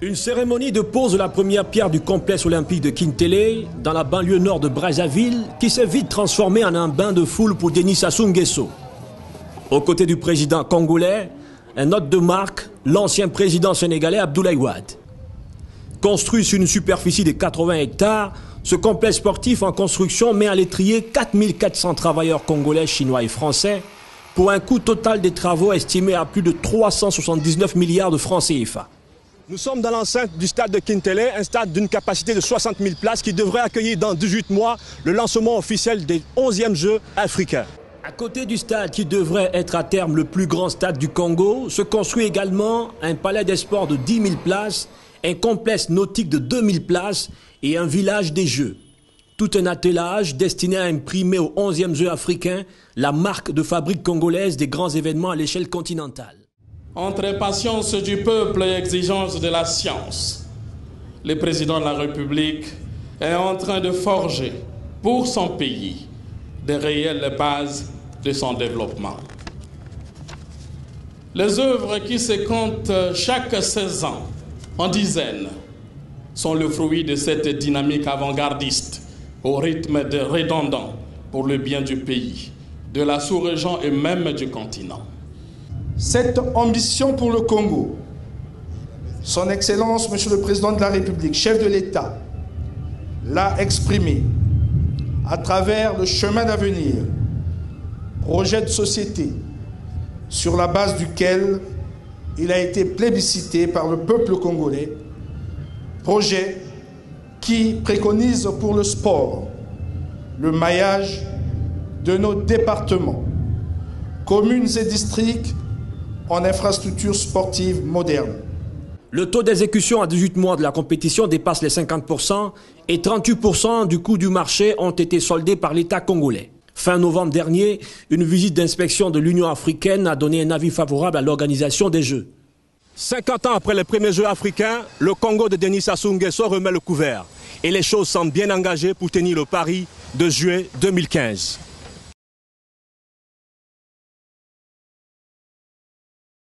Une cérémonie de pose de la première pierre du complexe olympique de Kintele, dans la banlieue nord de Brazzaville, qui s'est vite transformée en un bain de foule pour Denis Sassou Nguesso. Aux côtés du président congolais, un hôte de marque, l'ancien président sénégalais Abdoulaye Wade. Construit sur une superficie de 80 hectares, ce complexe sportif en construction met à l'étrier 4400 travailleurs congolais, chinois et français, pour un coût total des travaux estimé à plus de 379 milliards de francs CFA. Nous sommes dans l'enceinte du stade de Kintele, un stade d'une capacité de 60 000 places qui devrait accueillir dans 18 mois le lancement officiel des 11e Jeux africains. À côté du stade qui devrait être à terme le plus grand stade du Congo, se construit également un palais des sports de 10 000 places, un complexe nautique de 2 000 places et un village des Jeux. Tout un attelage destiné à imprimer aux 11e Jeux africains la marque de fabrique congolaise des grands événements à l'échelle continentale. Entre impatience du peuple et exigence de la science, le président de la République est en train de forger pour son pays de réelles bases de son développement. Les œuvres qui se comptent chaque 16 ans en dizaines sont le fruit de cette dynamique avant-gardiste au rythme redondant pour le bien du pays, de la sous-région et même du continent. Cette ambition pour le Congo, son Excellence, Monsieur le Président de la République, chef de l'État, l'a exprimée à travers le chemin d'avenir, projet de société, sur la base duquel il a été plébiscité par le peuple congolais, projet qui préconise pour le sport le maillage de nos départements, communes et districts en infrastructures sportives modernes. Le taux d'exécution à 18 mois de la compétition dépasse les 50% et 38% du coût du marché ont été soldés par l'État congolais. Fin novembre dernier, une visite d'inspection de l'Union africaine a donné un avis favorable à l'organisation des Jeux. 50 ans après les premiers Jeux africains, le Congo de Denis Sassou Nguesso remet le couvert. Et les choses semblent bien engagées pour tenir le pari de juillet 2015.